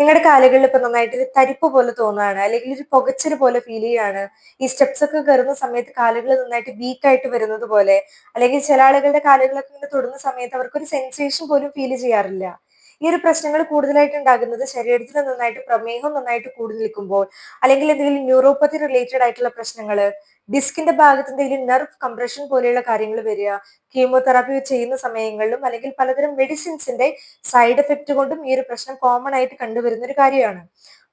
നിങ്ങളുടെ കാലുകളിൽ ഇപ്പൊ നന്നായിട്ട് ഒരു തരിപ്പ് പോലെ തോന്നുകയാണ്, അല്ലെങ്കിൽ ഒരു പുകച്ചില് പോലെ ഫീൽ ചെയ്യാണ്, ഈ സ്റ്റെപ്സ് ഒക്കെ കയറുന്ന സമയത്ത് കാലുകൾ നന്നായിട്ട് വീക്ക് ആയിട്ട് വരുന്നത് പോലെ, അല്ലെങ്കിൽ ചില ആളുകളുടെ കാലുകളൊക്കെ ഇങ്ങനെ തൊടുന്ന സമയത്ത് അവർക്കൊരു സെൻസേഷൻ പോലും ഫീൽ ചെയ്യാറില്ല. ഈ ഒരു പ്രശ്നങ്ങൾ കൂടുതലായിട്ട് ഉണ്ടാകുന്നത് ശരീരത്തിൽ നന്നായിട്ട് പ്രമേഹം നന്നായിട്ട് കൂടി നിൽക്കുമ്പോൾ, അല്ലെങ്കിൽ എന്തെങ്കിലും ന്യൂറോപ്പതി റിലേറ്റഡ് ആയിട്ടുള്ള പ്രശ്നങ്ങൾ, ഡിസ്കിന്റെ ഭാഗത്ത് എന്തെങ്കിലും നെർവ് കംപ്രഷൻ പോലെയുള്ള കാര്യങ്ങൾ വരിക, കീമോതെറാപ്പി ചെയ്യുന്ന സമയങ്ങളിലും, അല്ലെങ്കിൽ പലതരം മെഡിസിൻസിന്റെ സൈഡ് എഫക്റ്റ് കൊണ്ടും ഈ ഒരു പ്രശ്നം കോമൺ ആയിട്ട് കണ്ടുവരുന്ന ഒരു കാര്യമാണ്.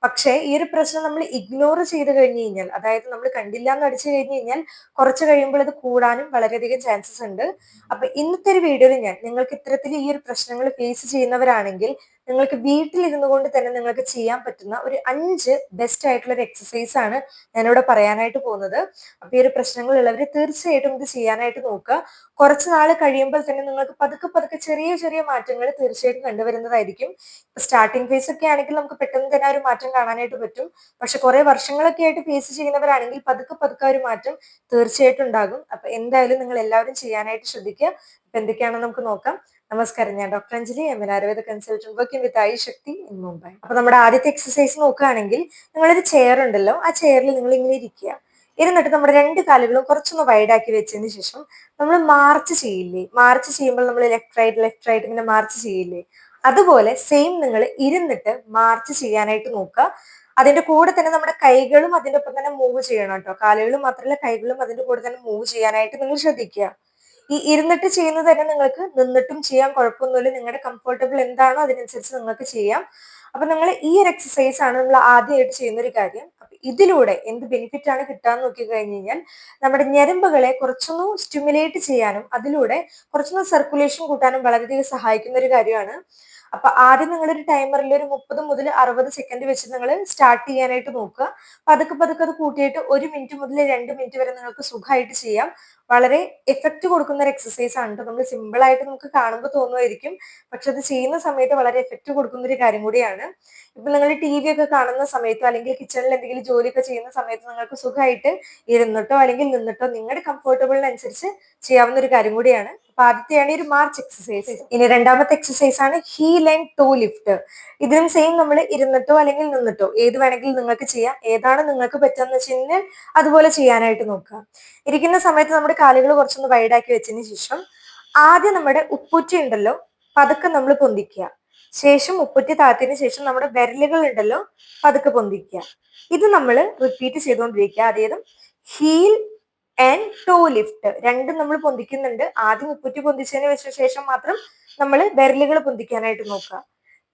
പക്ഷേ ഈ ഒരു പ്രശ്നം നമ്മൾ ഇഗ്നോർ ചെയ്ത് കഴിഞ്ഞു കഴിഞ്ഞാൽ, അതായത് നമ്മൾ കണ്ടില്ല എന്ന് അടിച്ചു കഴിഞ്ഞു കഴിഞ്ഞാൽ കുറച്ച് കഴിയുമ്പോൾ അത് കൂടാനും വളരെയധികം ചാൻസസ് ഉണ്ട്. അപ്പൊ ഇന്നത്തെ ഒരു വീഡിയോയിൽ ഞാൻ നിങ്ങൾക്ക് ഇത്തരത്തിൽ ഈ ഒരു പ്രശ്നങ്ങൾ ഫേസ് ചെയ്യുന്നവരാണെങ്കിൽ നിങ്ങൾക്ക് വീട്ടിലിരുന്നു കൊണ്ട് തന്നെ നിങ്ങൾക്ക് ചെയ്യാൻ പറ്റുന്ന ഒരു 5 ബെസ്റ്റ് ആയിട്ടുള്ള ഒരു എക്സസൈസ് ആണ് ഞാനിവിടെ പറയാനായിട്ട് പോകുന്നത്. അപ്പൊ ഈ ഒരു പ്രശ്നങ്ങൾ ഉള്ളവർ തീർച്ചയായിട്ടും ഇത് ചെയ്യാനായിട്ട് നോക്കുക. കുറച്ച് നാൾ കഴിയുമ്പോൾ തന്നെ നിങ്ങൾക്ക് പതുക്കെ പതുക്കെ ചെറിയ ചെറിയ മാറ്റങ്ങൾ തീർച്ചയായിട്ടും കണ്ടുവരുന്നതായിരിക്കും. സ്റ്റാർട്ടിംഗ് ഫേസ് ഒക്കെ ആണെങ്കിൽ നമുക്ക് പെട്ടെന്ന് തന്നെ ആ ഒരു മാറ്റം കാണാനായിട്ട് പറ്റും. പക്ഷെ കുറെ വർഷങ്ങളൊക്കെ ആയിട്ട് ഫേസ് ചെയ്യുന്നവരാണെങ്കിൽ പതുക്കെ പതുക്കെ ഒരു മാറ്റം തീർച്ചയായിട്ടും ഉണ്ടാകും. അപ്പൊ എന്തായാലും നിങ്ങൾ എല്ലാവരും ചെയ്യാനായിട്ട് ശ്രദ്ധിക്കുക. അപ്പൊ എന്തൊക്കെയാണെന്ന് നമുക്ക് നോക്കാം. നമസ്കാരം, ഞാൻ doctor Anjali, Ayurveda consultant working with Ayushakti in Mumbai. അപ്പൊ നമ്മുടെ ആദ്യത്തെ എക്സസൈസ് നോക്കുകയാണെങ്കിൽ, നിങ്ങളൊരു ചെയർ ഉണ്ടല്ലോ, ആ ചെയറിൽ നിങ്ങൾ ഇങ്ങനെ ഇരിക്കുക. ഇരുന്നിട്ട് നമ്മുടെ രണ്ട് കാലുകളും കുറച്ചൊന്ന് വൈഡാക്കി വെച്ചതിന് ശേഷം നമ്മൾ മാർച്ച് ചെയ്യില്ലേ, മാർച്ച് ചെയ്യുമ്പോൾ നമ്മൾ ലെഫ്റ്റ് റൈറ്റ് ഇങ്ങനെ മാർച്ച് ചെയ്യില്ലേ, അതുപോലെ സെയിം നിങ്ങൾ ഇരുന്നിട്ട് മാർച്ച് ചെയ്യാനായിട്ട് നോക്കുക. അതിന്റെ കൂടെ തന്നെ നമ്മുടെ കൈകളും അതിന്റെ ഒപ്പം തന്നെ മൂവ് ചെയ്യണം കേട്ടോ. കാലുകളും മാത്രമല്ല, കൈകളും അതിന്റെ കൂടെ തന്നെ മൂവ് ചെയ്യാനായിട്ട് നിങ്ങൾ ശ്രദ്ധിക്കുക. ഈ ഇരുന്നിട്ട് ചെയ്യുന്നത് തന്നെ നിങ്ങൾക്ക് നിന്നിട്ടും ചെയ്യാൻ, കുഴപ്പമൊന്നുമില്ല. നിങ്ങളുടെ കംഫർട്ടബിൾ എന്താണോ അതിനനുസരിച്ച് നിങ്ങൾക്ക് ചെയ്യാം. അപ്പൊ നിങ്ങൾ ഈ ഒരു എക്സസൈസ് ആണ് നമ്മൾ ആദ്യമായിട്ട് ചെയ്യുന്ന ഒരു കാര്യം. അപ്പൊ ഇതിലൂടെ എന്ത് ബെനിഫിറ്റ് ആണ് കിട്ടാന്ന് നോക്കി കഴിഞ്ഞു കഴിഞ്ഞാൽ, നമ്മുടെ ഞരമ്പുകളെ കുറച്ചൊന്ന് സ്റ്റിമുലേറ്റ് ചെയ്യാനും അതിലൂടെ കുറച്ചൊന്ന് സർക്കുലേഷൻ കൂട്ടാനും വളരെയധികം സഹായിക്കുന്ന ഒരു കാര്യമാണ്. അപ്പൊ ആദ്യം നിങ്ങളൊരു ടൈമറിൽ ഒരു 30 മുതൽ 60 സെക്കൻഡ് വെച്ച് നിങ്ങൾ സ്റ്റാർട്ട് ചെയ്യാനായിട്ട് നോക്കുക. പതുക്കെ പതുക്കെ അത് കൂട്ടിയിട്ട് 1 മിനിറ്റ് മുതൽ 2 മിനിറ്റ് വരെ നിങ്ങൾക്ക് സുഖമായിട്ട് ചെയ്യാം. വളരെ എഫക്റ്റ് കൊടുക്കുന്ന ഒരു എക്സസൈസ് ആണ്. നമ്മൾ സിമ്പിൾ ആയിട്ട് നമുക്ക് കാണുമ്പോൾ തോന്നുമായിരിക്കും, പക്ഷെ അത് ചെയ്യുന്ന സമയത്ത് വളരെ എഫക്റ്റ് കൊടുക്കുന്ന ഒരു കാര്യം കൂടിയാണ്. ഇപ്പൊ നിങ്ങൾ TV ഒക്കെ കാണുന്ന സമയത്തോ അല്ലെങ്കിൽ കിച്ചണിൽ എന്തെങ്കിലും ജോലിയൊക്കെ ചെയ്യുന്ന സമയത്ത് നിങ്ങൾക്ക് സുഖമായിട്ട് ഇരുന്നിട്ടോ അല്ലെങ്കിൽ നിന്നിട്ടോ നിങ്ങളുടെ കംഫർട്ടബിളിനനുസരിച്ച് ചെയ്യാവുന്ന ഒരു കാര്യം കൂടിയാണ്. അപ്പൊ ആദ്യത്തെയാണ് ഈ ഒരു മാർച്ച് എക്സസൈസ്. ഇനി രണ്ടാമത്തെ എക്സസൈസ് ആണ് ഹീൽ ആൻഡ് ടോ ലിഫ്റ്റ്. ഇതിനും സെയിം നമ്മൾ ഇരുന്നിട്ടോ അല്ലെങ്കിൽ നിന്നിട്ടോ ഏത് വേണമെങ്കിലും നിങ്ങൾക്ക് ചെയ്യാം. ഏതാണ് നിങ്ങൾക്ക് പറ്റുന്നത് വെച്ച് കഴിഞ്ഞാൽ അതുപോലെ ചെയ്യാനായിട്ട് നോക്കുക. ഇരിക്കുന്ന സമയത്ത് നമ്മുടെ കാലുകൾ കുറച്ചൊന്ന് വൈഡാക്കി വെച്ചതിന് ശേഷം ആദ്യം നമ്മുടെ ഉപ്പൂറ്റി ഉണ്ടല്ലോ, പതുക്കെ നമ്മൾ പൊന്തിക്കുക. ശേഷം ഉപ്പൂറ്റി താഴ്ത്തിയതിനു ശേഷം നമ്മുടെ വിരലുകൾ ഉണ്ടല്ലോ, പതുക്കെ പൊന്തിക്കുക. ഇത് നമ്മൾ റിപ്പീറ്റ് ചെയ്തുകൊണ്ടിരിക്കുക. അതായത് ഹീൽ ആൻഡ് ടോ ലിഫ്റ്റ് രണ്ടും നമ്മൾ പൊന്തിക്കുന്നുണ്ട്. ആദ്യം ഉപ്പൂറ്റി പൊന്തിച്ചതിന് വെച്ച ശേഷം മാത്രം നമ്മൾ വിരലുകൾ പൊന്തിക്കാനായിട്ട് നോക്കുക.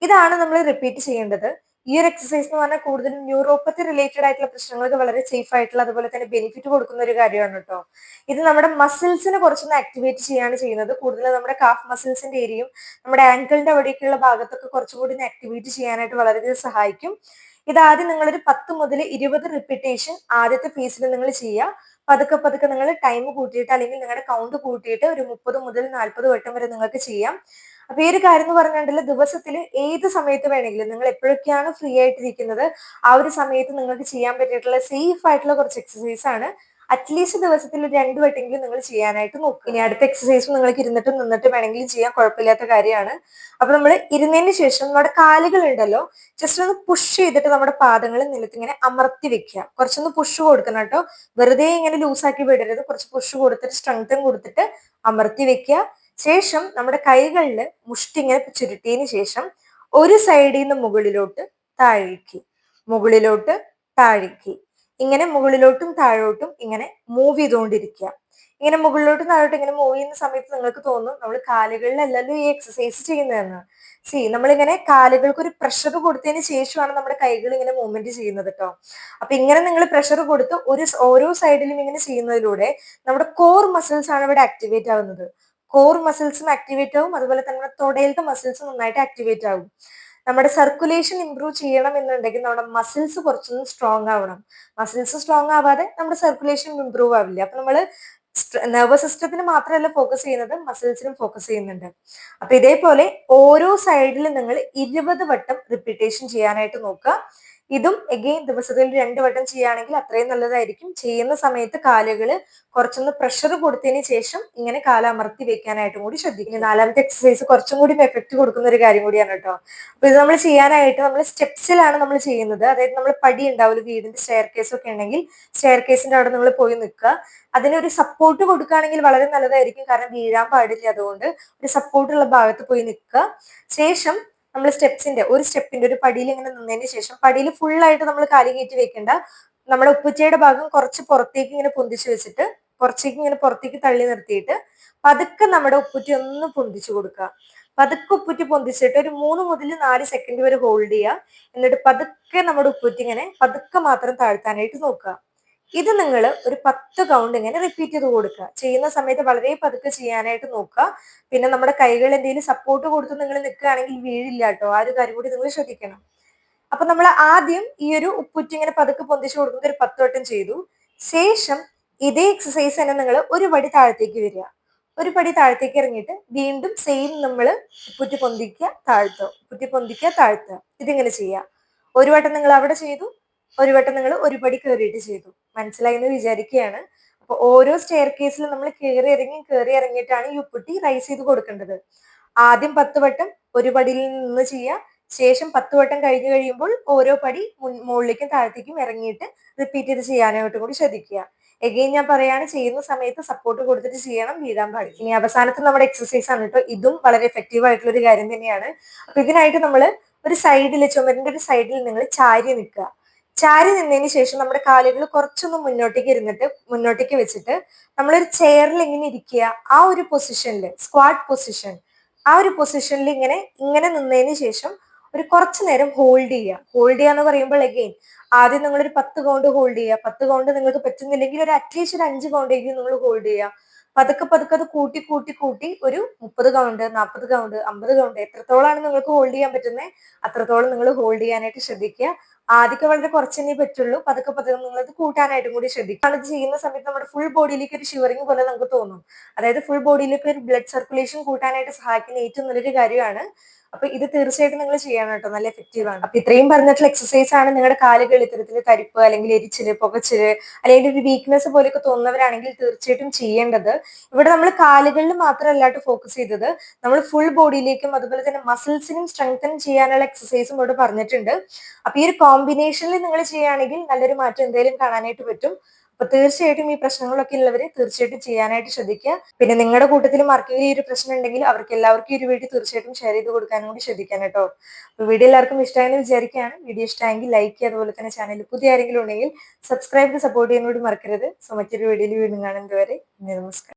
ഇതാണ് നമ്മൾ റിപ്പീറ്റ് ചെയ്യേണ്ടത്. ഈ ഒരു എക്സസൈസ് എന്ന് പറഞ്ഞാൽ കൂടുതലും ന്യൂറോപ്പത്തി റിലേറ്റഡ് ആയിട്ടുള്ള പ്രശ്നങ്ങൾക്ക് വളരെ സേഫ് ആയിട്ടുള്ള, അതുപോലെ തന്നെ ബെനിഫിറ്റ് കൊടുക്കുന്ന ഒരു കാര്യമാണ് കേട്ടോ. ഇത് നമ്മുടെ മസിൽസിനെ കുറച്ചൊന്ന് ആക്ടിവേറ്റ് ചെയ്യാണ് ചെയ്യുന്നത്. കൂടുതൽ നമ്മുടെ കാഫ് മസിൽസിന്റെ ഏരിയയും നമ്മുടെ ആങ്കിളിന്റെ അവിടേക്കുള്ള ഭാഗത്തൊക്കെ കുറച്ചുകൂടി ആക്ടിവേറ്റ് ചെയ്യാനായിട്ട് വളരെയധികം സഹായിക്കും. ഇതാദ്യം നിങ്ങളൊരു 10 മുതൽ 20 റിപ്പീറ്റേഷൻ ആദ്യത്തെ ഫേസിൽ നിങ്ങൾ ചെയ്യുക. പതുക്കെ പതുക്കെ നിങ്ങൾ ടൈം കൂട്ടിയിട്ട് അല്ലെങ്കിൽ നിങ്ങളുടെ കൗണ്ട് കൂട്ടിയിട്ട് ഒരു 30 മുതൽ 40 വട്ടം വരെ നിങ്ങൾക്ക് ചെയ്യാം. അപ്പൊ ഈ ഒരു കാര്യം എന്ന് പറഞ്ഞിട്ടുണ്ടെങ്കിൽ ദിവസത്തിൽ ഏത് സമയത്ത് വേണമെങ്കിലും നിങ്ങൾ എപ്പോഴൊക്കെയാണ് ഫ്രീ ആയിട്ടിരിക്കുന്നത് ആ ഒരു സമയത്ത് നിങ്ങൾക്ക് ചെയ്യാൻ പറ്റിയിട്ടുള്ള സേഫ് ആയിട്ടുള്ള കുറച്ച് എക്സസൈസ് ആണ്. അറ്റ്ലീസ്റ്റ് ദിവസത്തിൽ ഒരു 2 വട്ടെങ്കിലും നിങ്ങൾ ചെയ്യാനായിട്ട് നോക്കുക. ഇനി അടുത്ത എക്സസൈസ് നിങ്ങൾക്ക് ഇരുന്നിട്ടും നിന്നിട്ടും വേണമെങ്കിലും ചെയ്യാൻ, കുഴപ്പമില്ലാത്ത കാര്യമാണ്. അപ്പൊ നമ്മൾ ഇരുന്നതിന് ശേഷം നമ്മുടെ കാലുകൾ ഉണ്ടല്ലോ ജസ്റ്റ് ഒന്ന് പുഷ് ചെയ്തിട്ട് നമ്മുടെ പാദങ്ങൾ നിലത്ത് ഇങ്ങനെ അമർത്തി വെക്കുക. കുറച്ചൊന്ന് പുഷ് കൊടുക്കണം കേട്ടോ. വെറുതെ ഇങ്ങനെ ലൂസാക്കി വിടരുത്. കുറച്ച് പുഷ് കൊടുത്തിട്ട് സ്ട്രെങ്തൻ കൊടുത്തിട്ട് അമർത്തി വെക്കുക. ശേഷം നമ്മുടെ കൈകളിൽ മുഷ്ടി ഇങ്ങനെ ചുരുട്ടിയതിന് ശേഷം ഒരു സൈഡിൽ നിന്ന് മുകളിലോട്ട് താഴേക്ക്, മുകളിലോട്ട് താഴേക്ക്, ഇങ്ങനെ മുകളിലോട്ടും താഴോട്ടും ഇങ്ങനെ മൂവ് ചെയ്തുകൊണ്ടിരിക്കുക. ഇങ്ങനെ മുകളിലോട്ടും താഴോട്ടും ഇങ്ങനെ മൂവ് ചെയ്യുന്ന സമയത്ത് നിങ്ങൾക്ക് തോന്നും നമ്മൾ കാലുകളിലല്ലല്ലോ ഈ എക്സസൈസ് ചെയ്യുന്നതെന്ന്. നമ്മളിങ്ങനെ കാലുകൾക്ക് ഒരു പ്രഷർ കൊടുത്തതിന് ശേഷമാണ് നമ്മുടെ കൈകൾ ഇങ്ങനെ മൂവ്മെന്റ് ചെയ്യുന്നത് കേട്ടോ. അപ്പൊ ഇങ്ങനെ നിങ്ങൾ പ്രഷർ കൊടുത്ത് ഓരോ സൈഡിലും ഇങ്ങനെ ചെയ്യുന്നതിലൂടെ നമ്മുടെ കോർ മസിൽസ് ആണ് ഇവിടെ ആക്ടിവേറ്റ് ആവുന്നത്. കോർ മസിൽസും ആക്ടിവേറ്റ് ആവും, അതുപോലെ തന്നെ തൊടയിലത്തെ മസിൽസ് നന്നായിട്ട് ആക്ടിവേറ്റ് ആവും. നമ്മുടെ സർക്കുലേഷൻ ഇംപ്രൂവ് ചെയ്യണം എന്നുണ്ടെങ്കിൽ നമ്മുടെ മസിൽസ് കുറച്ചൊന്ന് സ്ട്രോങ് ആവണം. മസിൽസ് സ്ട്രോങ് ആവാതെ നമ്മുടെ സർക്കുലേഷൻ ഇംപ്രൂവ് ആവില്ല. അപ്പൊ നമ്മൾ നെർവസ് സിസ്റ്റത്തിന് മാത്രമല്ല ഫോക്കസ് ചെയ്യുന്നത്, മസിൽസിനും ഫോക്കസ് ചെയ്യുന്നുണ്ട്. അപ്പൊ ഇതേപോലെ ഓരോ സൈഡിലും നിങ്ങൾ 20 വട്ടം റിപ്പീറ്റേഷൻ ചെയ്യാനായിട്ട് നോക്കുക. ഇതും എഗെയിൻ ദിവസത്തിൽ 2 വട്ടം ചെയ്യുകയാണെങ്കിൽ അത്രയും നല്ലതായിരിക്കും. ചെയ്യുന്ന സമയത്ത് കാലുകള് കുറച്ചൊന്ന് പ്രഷർ കൊടുത്തതിന് ശേഷം ഇങ്ങനെ കാലമർത്തി വെക്കാനായിട്ടും കൂടി ശ്രദ്ധിക്കുക. 4ാമത്തെ എക്സസൈസ് കുറച്ചും കൂടി എഫക്ട് കൊടുക്കുന്ന ഒരു കാര്യം കൂടിയാണ് കേട്ടോ. അപ്പൊ ഇത് നമ്മൾ ചെയ്യാനായിട്ട് നമ്മൾ സ്റ്റെപ്സിലാണ് നമ്മൾ ചെയ്യുന്നത്. അതായത് നമ്മൾ പടി ഉണ്ടാവില്ല, വീടിന്റെ സ്റ്റെയർ കേസ് ഒക്കെ ഉണ്ടെങ്കിൽ സ്റ്റെയർ കേസിന്റെ അവിടെ നമ്മൾ പോയി നിൽക്കുക. അതിനൊരു സപ്പോർട്ട് കൊടുക്കുകയാണെങ്കിൽ വളരെ നല്ലതായിരിക്കും, കാരണം വീഴാൻ പാടില്ല. അതുകൊണ്ട് ഒരു സപ്പോർട്ടുള്ള ഭാഗത്ത് പോയി നിൽക്കുക. ശേഷം നമ്മൾ ഒരു സ്റ്റെപ്പിന്റെ ഒരു പടിയിൽ ഇങ്ങനെ നിന്നതിന് ശേഷം പടിയിൽ ഫുൾ ആയിട്ട് നമ്മൾ കാല് കയറ്റി വെക്കേണ്ട. നമ്മുടെ ഉപ്പുച്ചയുടെ ഭാഗം കുറച്ച് പുറത്തേക്ക് ഇങ്ങനെ പൊന്തിച്ചു വെച്ചിട്ട് കുറച്ചേക്ക് ഇങ്ങനെ പുറത്തേക്ക് തള്ളി നിർത്തിയിട്ട് പതുക്കെ നമ്മുടെ ഉപ്പുറ്റി ഒന്ന് പൊന്തിച്ചു കൊടുക്കുക. പതുക്കെ ഉപ്പുറ്റി പൊന്തിച്ചിട്ട് ഒരു 3 മുതൽ 4 സെക്കൻഡ് വരെ ഹോൾഡ് ചെയ്യുക. എന്നിട്ട് പതുക്കെ നമ്മുടെ ഉപ്പുറ്റി ഇങ്ങനെ പതുക്കെ മാത്രം താഴ്ത്താനായിട്ട് നോക്കുക. ഇത് നിങ്ങൾ ഒരു 10 കൗണ്ട് ഇങ്ങനെ റിപ്പീറ്റ് ചെയ്ത് കൊടുക്കുക. ചെയ്യുന്ന സമയത്ത് വളരെ പതുക്കെ ചെയ്യാനായിട്ട് നോക്കുക. പിന്നെ നമ്മുടെ കൈകൾ എന്തെങ്കിലും സപ്പോർട്ട് കൊടുത്ത് നിങ്ങൾ നിൽക്കുകയാണെങ്കിൽ വീഴില്ല കേട്ടോ. ആ ഒരു കാര്യം കൂടി നിങ്ങൾ ശ്രദ്ധിക്കണം. അപ്പൊ നമ്മൾ ആദ്യം ഈ ഒരു ഉപ്പുറ്റി ഇങ്ങനെ പതുക്കെ പൊന്തിച്ചു കൊടുക്കുന്നത് ഒരു 10 വട്ടം ചെയ്തു. ശേഷം ഇതേ എക്സസൈസ് തന്നെ നിങ്ങൾ ഒരു പടി താഴത്തേക്ക് വരിക. ഒരു പടി താഴത്തേക്ക് ഇറങ്ങിയിട്ട് വീണ്ടും സെയിം നമ്മൾ ഉപ്പുറ്റി പൊന്തിക്കുക, താഴ്ത്തുക, ഉപ്പുറ്റി പൊന്തിക്കുക, താഴ്ത്തുക. ഇതിങ്ങനെ ചെയ്യുക. ഒരു വട്ടം നിങ്ങൾ അവിടെ ചെയ്തു, ഒരു വട്ടം നിങ്ങൾ ഒരു പടി കയറിയിട്ട് ചെയ്തു. മനസ്സിലായി എന്ന് വിചാരിക്കുകയാണ്. അപ്പൊ ഓരോ സ്റ്റെയർ കേസിലും നമ്മൾ കയറി ഇറങ്ങിയിട്ടാണ് ഈ ഉപ്പുറ്റി റൈസ് ചെയ്ത് കൊടുക്കേണ്ടത്. ആദ്യം 10 വട്ടം ഒരു പടിയിൽ നിന്ന് ചെയ്യുക. ശേഷം 10 വട്ടം കഴിഞ്ഞ് കഴിയുമ്പോൾ ഓരോ പടി മുകളിലേക്കും താഴത്തേക്കും ഇറങ്ങിയിട്ട് റിപ്പീറ്റ് ചെയ്ത് ചെയ്യാനായിട്ട് കൂടി ശ്രദ്ധിക്കുക. എഗെയിൻ ഞാൻ പറയാണ്, ചെയ്യുന്ന സമയത്ത് സപ്പോർട്ട് കൊടുത്തിട്ട് ചെയ്യണം, വീഴാൻ പാടില്ല. ഇനി അവസാനത്തെ നമ്മുടെ എക്സസൈസ് ആണ് കേട്ടോ. ഇതും വളരെ എഫക്റ്റീവ് ആയിട്ടുള്ള ഒരു കാര്യം തന്നെയാണ്. അപ്പൊ ഇതിനായിട്ട് നമ്മൾ ഒരു സൈഡിൽ, ചുമരിന്റെ ഒരു സൈഡിൽ നിങ്ങൾ ചാരി നിൽക്കുക. ചാരി നിന്നതിന് ശേഷം നമ്മുടെ കാലുകൾ കുറച്ചൊന്ന് മുന്നോട്ടേക്ക് വെച്ചിട്ട് നമ്മളൊരു ചെയറിൽ ഇങ്ങനെ ഇരിക്കുക. ആ ഒരു പൊസിഷനിൽ, സ്ക്വാഡ് പൊസിഷൻ, ആ ഒരു പൊസിഷനിൽ ഇങ്ങനെ നിന്നതിന് ശേഷം ഒരു കുറച്ചു നേരം ഹോൾഡ് ചെയ്യുക എന്ന് പറയുമ്പോൾ എഗെയിൻ ആദ്യം നിങ്ങൾ ഒരു 10 കൗണ്ട് ഹോൾഡ് ചെയ്യുക. 10 കൗണ്ട് നിങ്ങൾക്ക് പറ്റുന്നില്ലെങ്കിൽ ഒരു അറ്റ്ലീസ്റ്റ് ഒരു 5 കൗണ്ടെങ്കിലും നിങ്ങൾ ഹോൾഡ് ചെയ്യുക. പതുക്കെ അത് കൂട്ടി ഒരു 30 കൗണ്ട്, 40 കൗണ്ട്, 50 കൗണ്ട്, എത്രത്തോളാണ് നിങ്ങൾക്ക് ഹോൾഡ് ചെയ്യാൻ പറ്റുന്നത് അത്രത്തോളം നിങ്ങൾ ഹോൾഡ് ചെയ്യാനായിട്ട് ശ്രദ്ധിക്കുക. ആദ്യമൊക്കെ വളരെ കുറച്ചേ പറ്റുള്ളൂ. പതുക്കെ നിങ്ങളത് കൂട്ടാനായിട്ടും കൂടി ശ്രദ്ധിക്കുക. അത് ചെയ്യുന്ന സമയത്ത് നമ്മുടെ ഫുൾ ബോഡിയിലേക്ക് ഒരു ഷിവറിങ് പോലെ നമുക്ക് തോന്നും. അതായത് ഫുൾ ബോഡിയിലേക്ക് ഒരു ബ്ലഡ് സർക്കുലേഷൻ കൂട്ടാനായിട്ട് സഹായിക്കുന്ന ഏറ്റവും നല്ലൊരു കാര്യമാണ്. അപ്പൊ ഇത് തീർച്ചയായിട്ടും നിങ്ങൾ ചെയ്യണം കേട്ടോ. നല്ല എഫക്റ്റീവ് ആണ്. അപ്പൊ ഇത്രയും പറഞ്ഞിട്ടുള്ള എക്സസൈസ് ആണ് നിങ്ങളുടെ കാലുകൾ ഇത്തരത്തിൽ തരിപ്പ് അല്ലെങ്കിൽ എരിച്ചില്, പുകച്ചില് അല്ലെങ്കിൽ ഒരു വീക്ക്നെസ് പോലെയൊക്കെ തോന്നുന്നവരാണെങ്കിൽ തീർച്ചയായിട്ടും ചെയ്യേണ്ടത്. ഇവിടെ നമ്മൾ കാലുകളിൽ മാത്രമല്ലാട്ട് ഫോക്കസ് ചെയ്തത്, നമ്മൾ ഫുൾ ബോഡിയിലേക്കും അതുപോലെ തന്നെ മസിൽസിനും സ്ട്രെങ്തൻ ചെയ്യാനുള്ള എക്സസൈസും ഇവിടെ പറഞ്ഞിട്ടുണ്ട്. അപ്പൊ ഈ ഒരു കോമ്പിനേഷനിൽ നിങ്ങൾ ചെയ്യുകയാണെങ്കിൽ നല്ലൊരു മാറ്റം എന്തായാലും കാണാനായിട്ട് പറ്റും. അപ്പൊ തീർച്ചയായിട്ടും ഈ പ്രശ്നങ്ങളൊക്കെ ഉള്ളവര് തീർച്ചയായിട്ടും ചെയ്യാനായിട്ട് ശ്രദ്ധിക്കുക. പിന്നെ നിങ്ങളുടെ കൂട്ടത്തിലും ആർക്കെങ്കിലും ഈ ഒരു പ്രശ്നം ഉണ്ടെങ്കിൽ അവർക്ക് എല്ലാവർക്കും ഈ ഒരു വീഡിയോ തീർച്ചയായിട്ടും ഷെയർ ചെയ്ത് കൊടുക്കാനും കൂടി ശ്രദ്ധിക്കാൻ കേട്ടോ. അപ്പൊ വീഡിയോ എല്ലാവർക്കും ഇഷ്ടമായെന്ന് വിചാരിക്കുകയാണ്. വീഡിയോ ഇഷ്ടമായെങ്കിൽ ലൈക്ക് ചെയ്യുക. അതുപോലെ തന്നെ ചാനലിൽ പുതിയ ആരെങ്കിലും ഉണ്ടെങ്കിൽ സബ്സ്ക്രൈബ് ചെയ്ത് സപ്പോർട്ട് ചെയ്യാൻ കൂടി മറക്കരുത്. സോ മറ്റൊരു വീഡിയോയിൽ വീണ്ടും കാണുന്നത് വരെ നമസ്കാരം.